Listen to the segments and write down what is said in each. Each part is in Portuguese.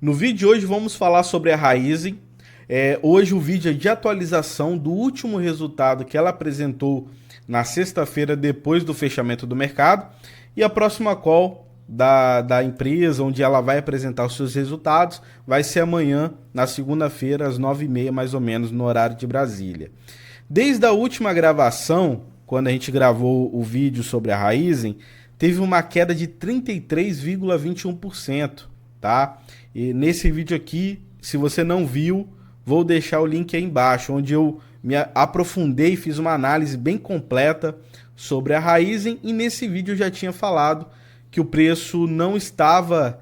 No vídeo de hoje vamos falar sobre a Raízen. Hoje o vídeo é de atualização do último resultado que ela apresentou na sexta-feira depois do fechamento do mercado e a próxima call da empresa, onde ela vai apresentar os seus resultados, vai ser amanhã, na segunda-feira, às 9h30 mais ou menos, no horário de Brasília. Desde a última gravação, quando a gente gravou o vídeo sobre a Raízen, teve uma queda de 33,21%, tá? E nesse vídeo aqui, se você não viu, vou deixar o link aí embaixo, onde eu me aprofundei, fiz uma análise bem completa sobre a Raízen, e nesse vídeo eu já tinha falado que o preço não estava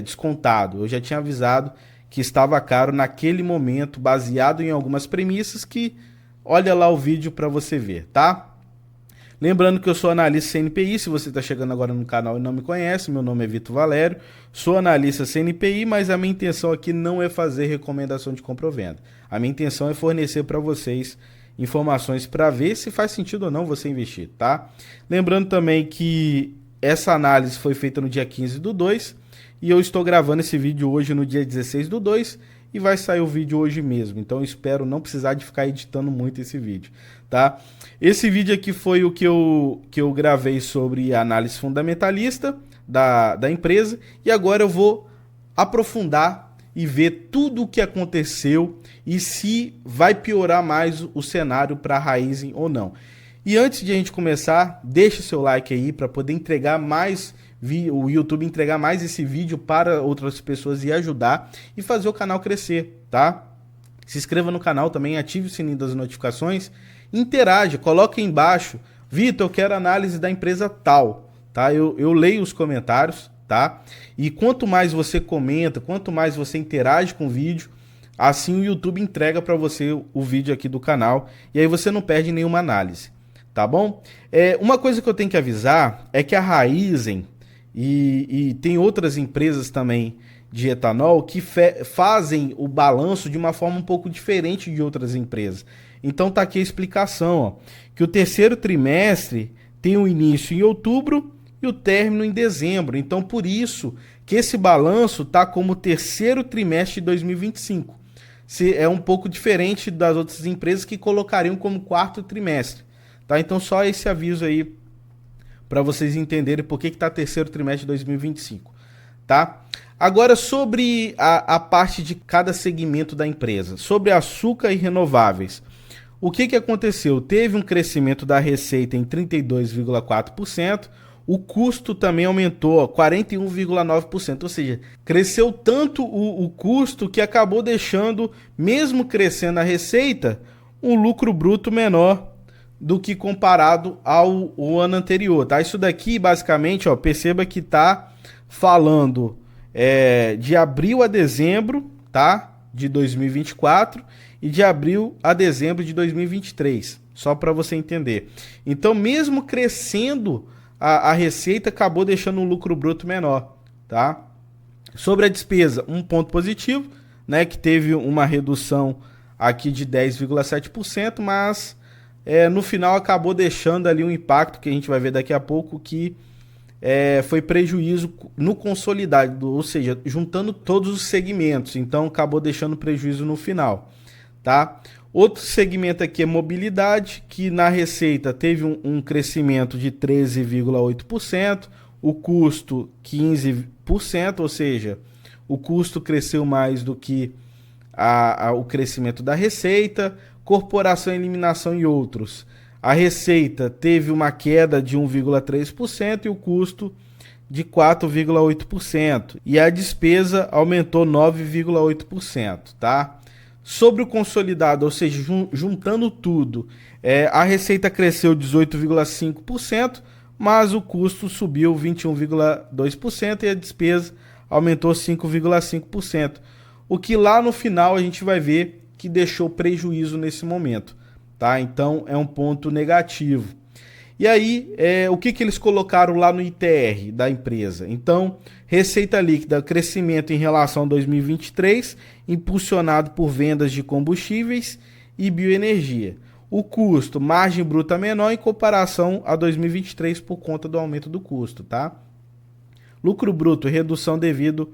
descontado. Eu já tinha avisado que estava caro naquele momento, baseado em algumas premissas que olha lá o vídeo para você ver, tá? Lembrando que eu sou analista CNPI, se você está chegando agora no canal e não me conhece, meu nome é Vitor Valério, sou analista CNPI, mas a minha intenção aqui não é fazer recomendação de compra ou venda. A minha intenção é fornecer para vocês informações para ver se faz sentido ou não você investir, tá? Lembrando também que essa análise foi feita no dia 15/2 e eu estou gravando esse vídeo hoje no dia 16/2 e vai sair o vídeo hoje mesmo, então eu espero não precisar de ficar editando muito esse vídeo, tá? Esse vídeo aqui foi o que eu gravei sobre a análise fundamentalista da empresa e agora eu vou aprofundar e ver tudo o que aconteceu e se vai piorar mais o cenário para a Raízen ou não. E antes de a gente começar, deixa o seu like aí para poder entregar mais, o YouTube entregar mais esse vídeo para outras pessoas e ajudar e fazer o canal crescer, tá? Se inscreva no canal também, ative o sininho das notificações, interage, coloque aí embaixo, Vitor, eu quero análise da empresa tal, tá? Eu leio os comentários, tá? E quanto mais você comenta, quanto mais você interage com o vídeo, assim o YouTube entrega para você o vídeo aqui do canal e aí você não perde nenhuma análise. Tá bom? Uma coisa que eu tenho que avisar é que a Raízen e tem outras empresas também de etanol que fazem o balanço de uma forma um pouco diferente de outras empresas. Então tá aqui a explicação, ó, que o terceiro trimestre tem o início em outubro e o término em dezembro. Então por isso que esse balanço tá como terceiro trimestre de 2025. É um pouco diferente das outras empresas que colocariam como quarto trimestre. Tá? Então só esse aviso aí para vocês entenderem por que está terceiro trimestre de 2025. Tá? Agora sobre a parte de cada segmento da empresa, sobre açúcar e renováveis. O que aconteceu? Teve um crescimento da receita em 32,4%, o custo também aumentou 41,9%, ou seja, cresceu tanto o custo que acabou deixando, mesmo crescendo a receita, um lucro bruto menor do que comparado ao ano anterior, tá? Isso daqui, basicamente, ó, perceba que tá falando de abril a dezembro, tá? De 2024 e de abril a dezembro de 2023, só para você entender. Então, mesmo crescendo a receita, acabou deixando um lucro bruto menor, tá? Sobre a despesa, um ponto positivo, né? Que teve uma redução aqui de 10,7%, mas no final acabou deixando ali um impacto que a gente vai ver daqui a pouco que foi prejuízo no consolidado, ou seja, juntando todos os segmentos, então acabou deixando prejuízo no final, tá? Outro segmento aqui é mobilidade, que na receita teve um crescimento de 13,8%, o custo 15%, ou seja, o custo cresceu mais do que o crescimento da receita. Corporação, eliminação e outros. A receita teve uma queda de 1,3% e o custo de 4,8%. E a despesa aumentou 9,8%, tá? Sobre o consolidado, ou seja, juntando tudo, a receita cresceu 18,5%, mas o custo subiu 21,2% e a despesa aumentou 5,5%. O que lá no final a gente vai ver que deixou prejuízo nesse momento, tá? Então é um ponto negativo. E aí, o que eles colocaram lá no ITR da empresa? Então, receita líquida, crescimento em relação a 2023, impulsionado por vendas de combustíveis e bioenergia. O custo, margem bruta menor em comparação a 2023 por conta do aumento do custo, tá? Lucro bruto, redução devido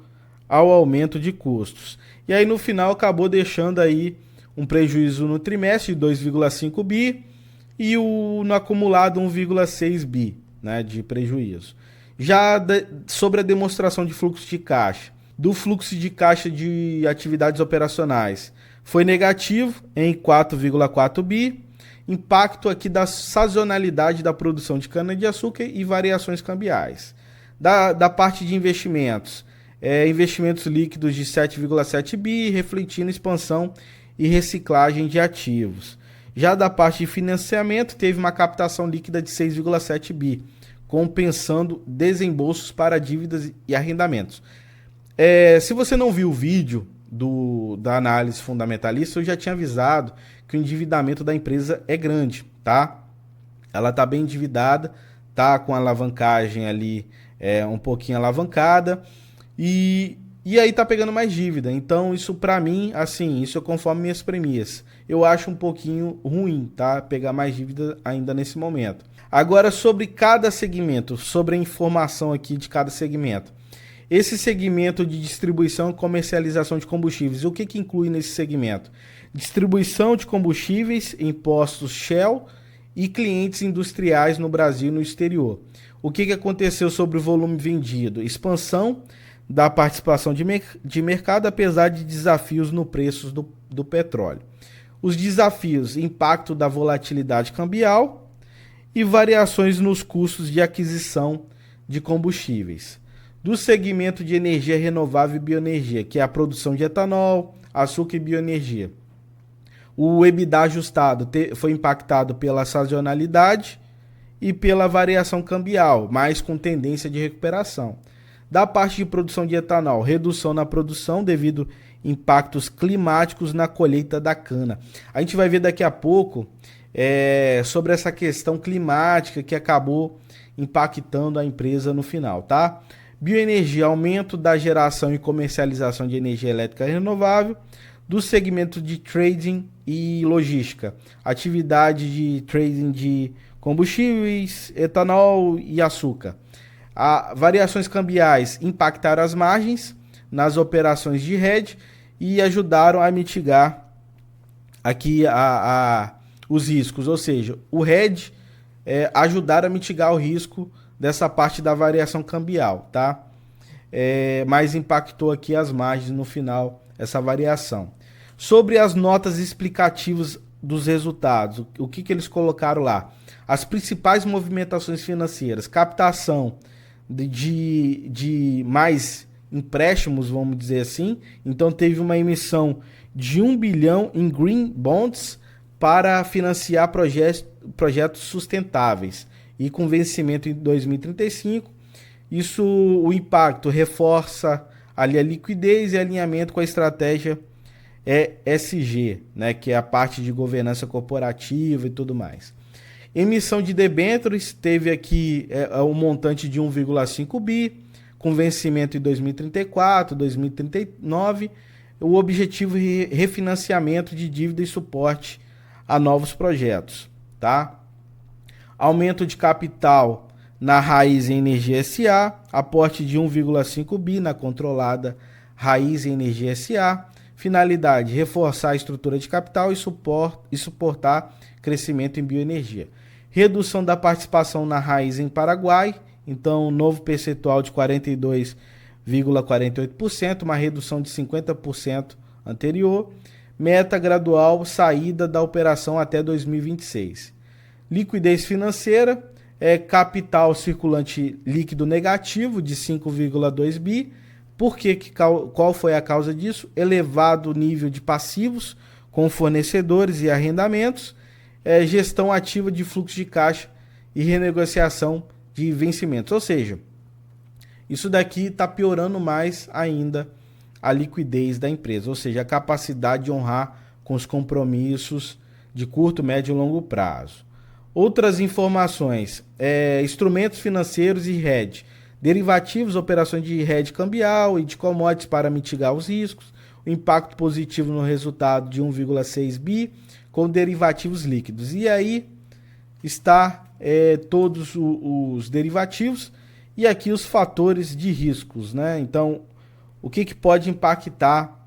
ao aumento de custos. E aí no final acabou deixando aí um prejuízo no trimestre de 2,5 bi e no acumulado 1,6 bi, né, de prejuízo. Sobre a demonstração de fluxo de caixa, do fluxo de caixa de atividades operacionais, foi negativo em 4,4 bi, impacto aqui da sazonalidade da produção de cana-de-açúcar e variações cambiais. Da parte de investimentos, investimentos líquidos de 7,7 bi, refletindo expansão e reciclagem de ativos. Já da parte de financiamento, teve uma captação líquida de 6,7 bi, compensando desembolsos para dívidas e arrendamentos. Se você não viu o vídeo da análise fundamentalista, eu já tinha avisado que o endividamento da empresa é grande, tá? Ela está bem endividada, tá com a alavancagem ali um pouquinho alavancada e aí tá pegando mais dívida. Então isso para mim, assim, isso conforme minhas premissas, eu acho um pouquinho ruim, tá? Pegar mais dívida ainda nesse momento. Agora sobre cada segmento, sobre a informação aqui de cada segmento. Esse segmento de distribuição e comercialização de combustíveis, o que inclui nesse segmento? Distribuição de combustíveis em postos Shell e clientes industriais no Brasil e no exterior. O que aconteceu sobre o volume vendido? Expansão da participação de mercado, apesar de desafios no preço do petróleo. Os desafios, impacto da volatilidade cambial e variações nos custos de aquisição de combustíveis. Do segmento de energia renovável e bioenergia, que é a produção de etanol, açúcar e bioenergia. O EBITDA ajustado foi impactado pela sazonalidade e pela variação cambial, mas com tendência de recuperação. Da parte de produção de etanol, redução na produção devido impactos climáticos na colheita da cana. A gente vai ver daqui a pouco sobre essa questão climática que acabou impactando a empresa no final, tá? Bioenergia, aumento da geração e comercialização de energia elétrica renovável, do segmento de trading e logística, atividade de trading de combustíveis, etanol e açúcar. Variações cambiais impactaram as margens nas operações de hedge e ajudaram a mitigar aqui os riscos, ou seja, o hedge ajudaram a mitigar o risco dessa parte da variação cambial, tá? Mas impactou aqui as margens no final, essa variação. Sobre as notas explicativas dos resultados, o que eles colocaram lá? As principais movimentações financeiras, captação de mais empréstimos, vamos dizer assim. Então teve uma emissão de 1 bilhão em Green Bonds para financiar projetos sustentáveis e com vencimento em 2035. Isso, o impacto reforça ali a liquidez e alinhamento com a estratégia ESG, né, que é a parte de governança corporativa e tudo mais. Emissão de debêntures teve aqui um montante de 1,5 bi, com vencimento em 2034, 2039. O objetivo é refinanciamento de dívida e suporte a novos projetos, tá? Aumento de capital na Raízen Energia SA, aporte de 1,5 bi na controlada Raízen Energia SA. Finalidade, reforçar a estrutura de capital e suportar crescimento em bioenergia. Redução da participação na Raízen Paraguai, então novo percentual de 42,48%, uma redução de 50% anterior. Meta gradual, saída da operação até 2026. Liquidez financeira, capital circulante líquido negativo de 5,2 bi. Qual foi a causa disso? Elevado nível de passivos com fornecedores e arrendamentos, gestão ativa de fluxo de caixa e renegociação de vencimentos. Ou seja, isso daqui está piorando mais ainda a liquidez da empresa, ou seja, a capacidade de honrar com os compromissos de curto, médio e longo prazo. Outras informações, instrumentos financeiros e hedge, derivativos, operações de hedge cambial e de commodities para mitigar os riscos, o impacto positivo no resultado de 1,6 bi com derivativos líquidos. E aí está todos os derivativos e aqui os fatores de riscos, né? Então, o que pode impactar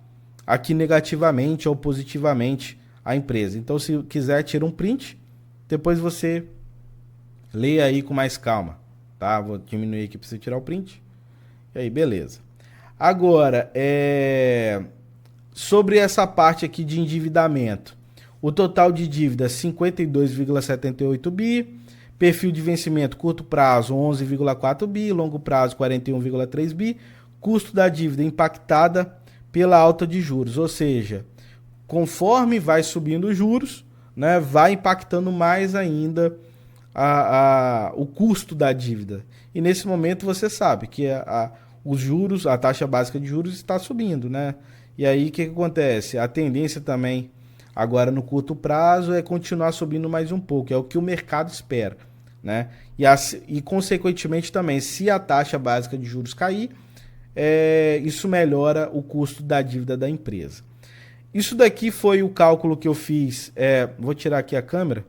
aqui negativamente ou positivamente a empresa. Então, se quiser, tira um print, depois você leia aí com mais calma, tá? Vou diminuir aqui para você tirar o print. E aí, beleza. Agora, sobre essa parte aqui de endividamento. O total de dívida 52,78 bi, perfil de vencimento curto prazo 11,4 bi, longo prazo 41,3 bi, custo da dívida impactada pela alta de juros, ou seja, conforme vai subindo os juros, né, vai impactando mais ainda o custo da dívida. E nesse momento você sabe que os juros, a taxa básica de juros está subindo, né? E aí o que acontece? A tendência também agora no curto prazo é continuar subindo mais um pouco, é o que o mercado espera, né? E consequentemente também, se a taxa básica de juros cair, isso melhora o custo da dívida da empresa. Isso daqui foi o cálculo que eu fiz, vou tirar aqui a câmera,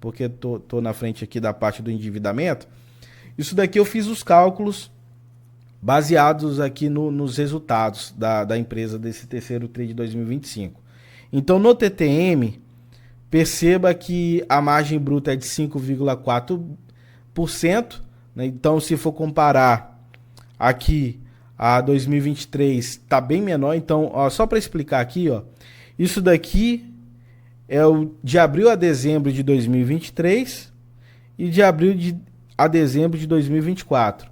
porque tô na frente aqui da parte do endividamento. Isso daqui eu fiz os cálculos baseados aqui nos resultados da empresa desse terceiro TRI de 2025. Então, no TTM, perceba que a margem bruta é de 5,4%, né? Então, se for comparar aqui a 2023, está bem menor. Então, ó, só para explicar aqui, ó, isso daqui é o de abril a dezembro de 2023 e de abril a dezembro de 2024.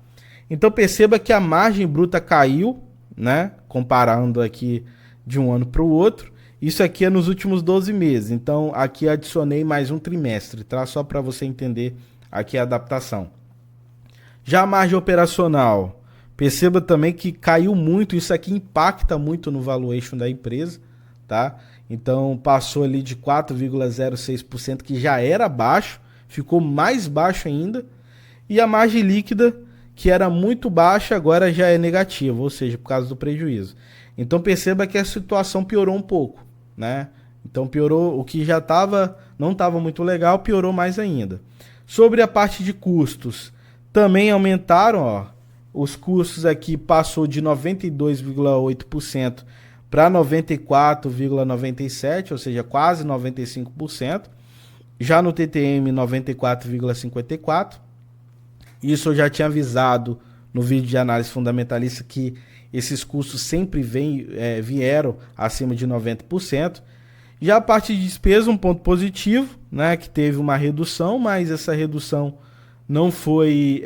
Então, perceba que a margem bruta caiu, né? Comparando aqui de um ano para o outro. Isso aqui é nos últimos 12 meses, então aqui adicionei mais um trimestre, tá? Só para você entender aqui a adaptação. Já a margem operacional, perceba também que caiu muito, isso aqui impacta muito no valuation da empresa, tá? Então passou ali de 4,06%, que já era baixo, ficou mais baixo ainda, e a margem líquida, que era muito baixa, agora já é negativa, ou seja, por causa do prejuízo. Então perceba que a situação piorou um pouco, né? Então piorou, o que já não estava muito legal, piorou mais ainda. Sobre a parte de custos, também aumentaram, ó, os custos aqui passou de 92,8% para 94,97%, ou seja, quase 95%. Já no TTM, 94,54%. Isso eu já tinha avisado no vídeo de análise fundamentalista que esses custos sempre vieram acima de 90%. Já a parte de despesa, um ponto positivo, né, que teve uma redução, mas essa redução não foi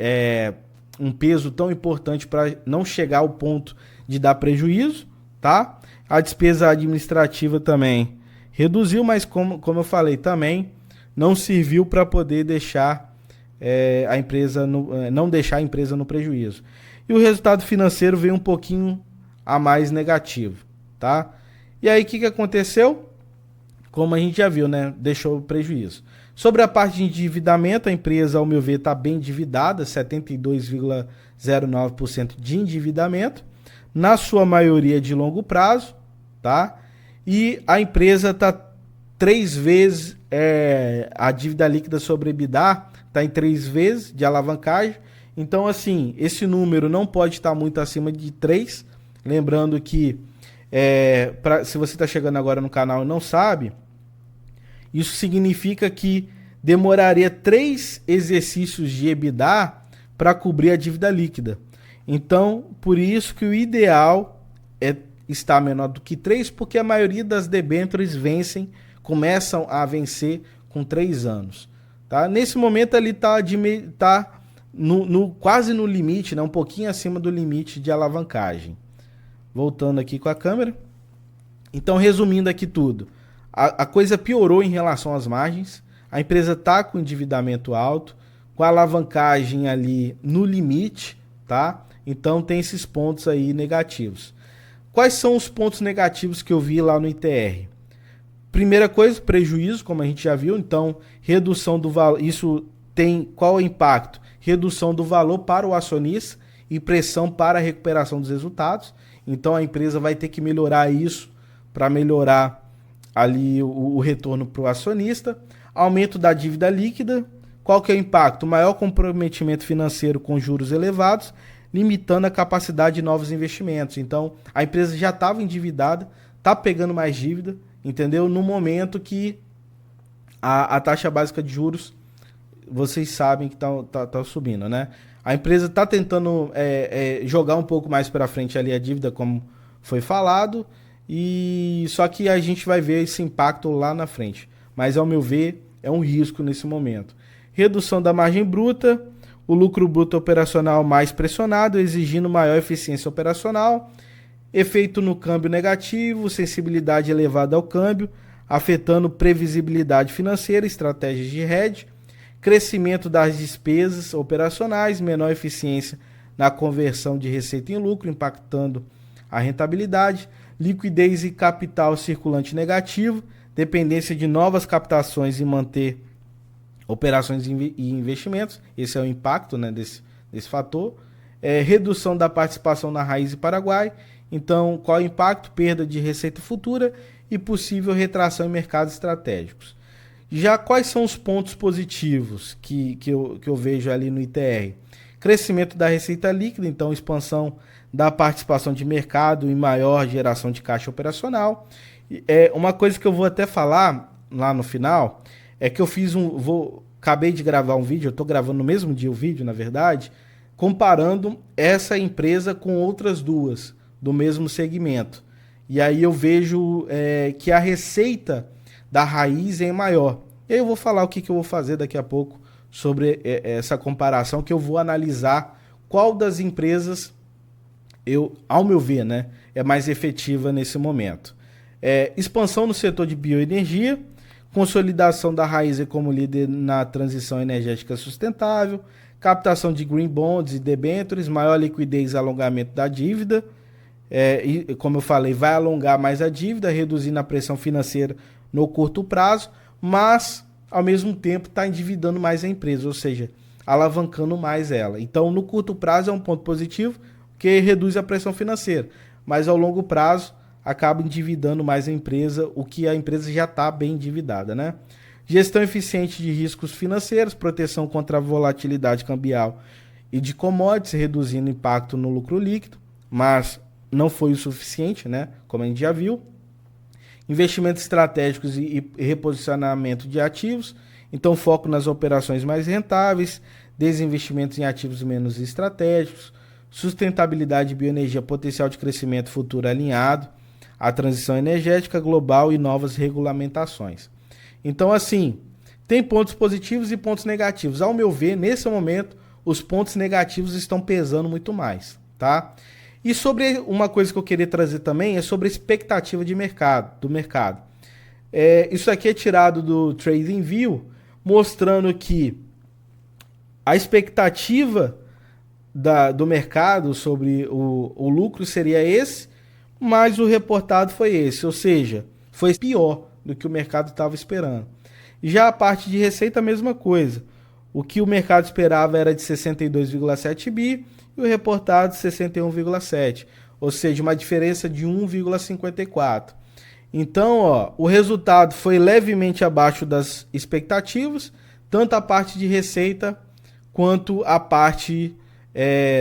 um peso tão importante para não chegar ao ponto de dar prejuízo, tá? A despesa administrativa também reduziu, mas como eu falei, também não serviu para poder deixar a empresa não deixar a empresa no prejuízo. E o resultado financeiro veio um pouquinho a mais negativo, tá? E aí o que aconteceu? Como a gente já viu, né? Deixou prejuízo. Sobre a parte de endividamento, a empresa, ao meu ver, está bem endividada, 72,09% de endividamento, na sua maioria de longo prazo, tá? E a empresa está 3 vezes, a dívida líquida sobre EBITDA está em 3 vezes de alavancagem. Então, assim, esse número não pode estar muito acima de 3. Lembrando que, se você está chegando agora no canal e não sabe, isso significa que demoraria 3 exercícios de EBITDA para cobrir a dívida líquida. Então, por isso que o ideal é estar menor do que 3, porque a maioria das debêntures começam a vencer com 3 anos. Tá? Nesse momento ele está quase no limite, né? Um pouquinho acima do limite de alavancagem. Voltando aqui com a câmera. Então, resumindo aqui tudo. A coisa piorou em relação às margens. A empresa está com endividamento alto, com a alavancagem ali no limite, tá? Então tem esses pontos aí negativos. Quais são os pontos negativos que eu vi lá no ITR? Primeira coisa, prejuízo, como a gente já viu. Então, redução do valor. Isso tem qual é o impacto? Redução do valor para o acionista e pressão para a recuperação dos resultados. Então, a empresa vai ter que melhorar isso para melhorar ali o retorno para o acionista. Aumento da dívida líquida. Qual que é o impacto? Maior comprometimento financeiro com juros elevados. limitando a capacidade de novos investimentos. Então, a empresa já estava endividada, está pegando mais dívida, entendeu? No momento que a taxa básica de juros, vocês sabem que tá subindo, né? A empresa está tentando jogar um pouco mais para frente ali a dívida, como foi falado, e só que a gente vai ver esse impacto lá na frente. Mas, ao meu ver, é um risco nesse momento. Redução da margem bruta, o lucro bruto operacional mais pressionado, exigindo maior eficiência operacional, efeito no câmbio negativo, sensibilidade elevada ao câmbio, afetando previsibilidade financeira, estratégias de hedge, crescimento das despesas operacionais, menor eficiência na conversão de receita em lucro, impactando a rentabilidade, liquidez e capital circulante negativo, dependência de novas captações e manter operações e investimentos, esse é o impacto, né, desse fator, redução da participação na Raízen Paraguai, então qual é o impacto? Perda de receita futura e possível retração em mercados estratégicos. Já quais são os pontos positivos que eu vejo ali no ITR? Crescimento da receita líquida, então expansão da participação de mercado e maior geração de caixa operacional. Uma coisa que eu vou até falar lá no final é que eu acabei de gravar um vídeo, eu estou gravando no mesmo dia o vídeo, na verdade, comparando essa empresa com outras duas do mesmo segmento. E aí eu vejo que a receita da Raízen é maior. E aí eu vou falar o que eu vou fazer daqui a pouco sobre essa comparação, que eu vou analisar qual das empresas, ao meu ver, né, é mais efetiva nesse momento. Expansão no setor de bioenergia, consolidação da Raízen como líder na transição energética sustentável, captação de green bonds e debêntures, maior liquidez e alongamento da dívida. E, como eu falei, vai alongar mais a dívida, reduzindo a pressão financeira no curto prazo, mas, ao mesmo tempo, está endividando mais a empresa, ou seja, alavancando mais ela. Então, no curto prazo é um ponto positivo, que reduz a pressão financeira, mas ao longo prazo acaba endividando mais a empresa, o que a empresa já está bem endividada, né? Gestão eficiente de riscos financeiros, proteção contra a volatilidade cambial e de commodities, reduzindo o impacto no lucro líquido, mas não foi o suficiente, né? Como a gente já viu. Investimentos estratégicos e reposicionamento de ativos, então foco nas operações mais rentáveis, desinvestimentos em ativos menos estratégicos, sustentabilidade de bioenergia, potencial de crescimento futuro alinhado, a transição energética global e novas regulamentações. Então, assim, tem pontos positivos e pontos negativos. Ao meu ver, nesse momento, os pontos negativos estão pesando muito mais, tá? E sobre uma coisa que eu queria trazer também é sobre a expectativa do mercado. Isso aqui é tirado do TradingView, mostrando que a expectativa do mercado sobre o lucro seria esse, mas o reportado foi esse, ou seja, foi pior do que o mercado estava esperando. Já a parte de receita, a mesma coisa. O que o mercado esperava era de 62,7 bi e o reportado 61,7, ou seja, uma diferença de 1,54. Então, o resultado foi levemente abaixo das expectativas, tanto a parte de receita quanto a parte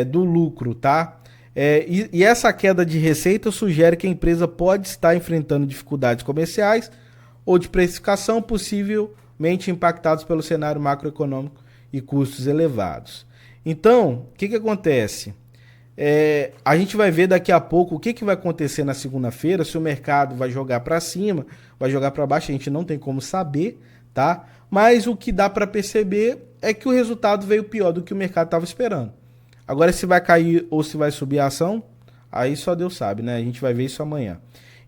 do lucro, tá? E essa queda de receita sugere que a empresa pode estar enfrentando dificuldades comerciais ou de precificação, possivelmente impactados pelo cenário macroeconômico e custos elevados. Então, o que acontece? A gente vai ver daqui a pouco o que vai acontecer na segunda-feira, se o mercado vai jogar para cima, vai jogar para baixo, a gente não tem como saber, tá? Mas o que dá para perceber é que o resultado veio pior do que o mercado estava esperando. Agora, se vai cair ou se vai subir a ação, aí só Deus sabe, né? A gente vai ver isso amanhã.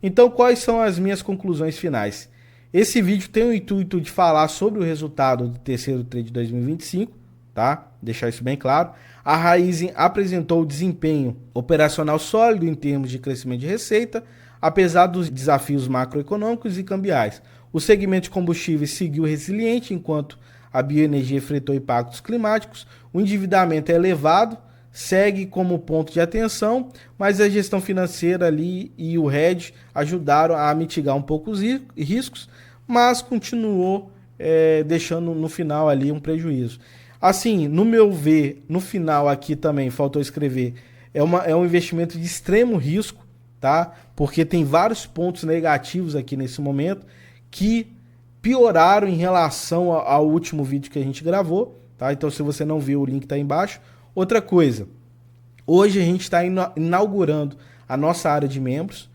Então, quais são as minhas conclusões finais? Esse vídeo tem o intuito de falar sobre o resultado do terceiro TRI de 2025, tá? Deixar isso bem claro. A Raízen apresentou desempenho operacional sólido em termos de crescimento de receita, apesar dos desafios macroeconômicos e cambiais. O segmento de combustíveis seguiu resiliente, enquanto a bioenergia enfrentou impactos climáticos. O endividamento é elevado, segue como ponto de atenção, mas a gestão financeira ali e o hedge ajudaram a mitigar um pouco os riscos, mas continuou deixando no final ali um prejuízo. Assim, no meu ver, no final aqui também faltou escrever, é um investimento de extremo risco, tá? Porque tem vários pontos negativos aqui nesse momento que pioraram em relação ao último vídeo que a gente gravou, tá? Então, se você não viu, o link tá aí embaixo. Outra coisa, hoje a gente está inaugurando a nossa área de membros.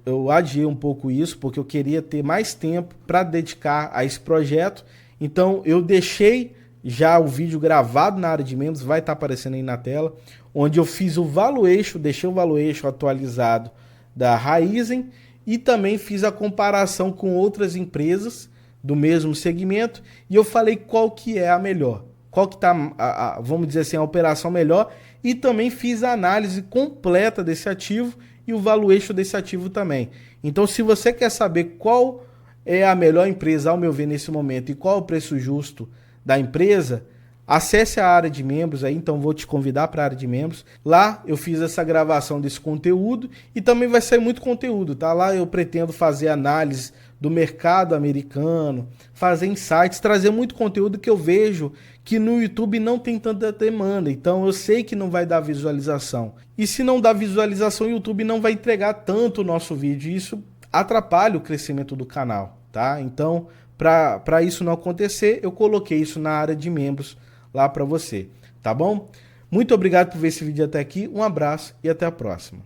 Eu adiei um pouco isso porque eu queria ter mais tempo para dedicar a esse projeto. Então, eu deixei já o vídeo gravado na área de membros, vai estar aparecendo aí na tela, onde eu fiz o valuation, deixei o valuation atualizado da Raizen e também fiz a comparação com outras empresas do mesmo segmento e eu falei qual que é a melhor, qual que tá, vamos dizer assim, a operação melhor, e também fiz a análise completa desse ativo e o valuation desse ativo também. Então, se você quer saber qual é a melhor empresa, ao meu ver, nesse momento, e qual é o preço justo da empresa, acesse a área de membros aí, então vou te convidar para a área de membros. Lá eu fiz essa gravação desse conteúdo e também vai sair muito conteúdo, tá? Lá eu pretendo fazer análise do mercado americano, fazer insights, trazer muito conteúdo que eu vejo que no YouTube não tem tanta demanda, então eu sei que não vai dar visualização. E se não dá visualização, o YouTube não vai entregar tanto o nosso vídeo, e isso atrapalha o crescimento do canal, tá? Então, para isso não acontecer, eu coloquei isso na área de membros lá para você, tá bom? Muito obrigado por ver esse vídeo até aqui, um abraço e até a próxima.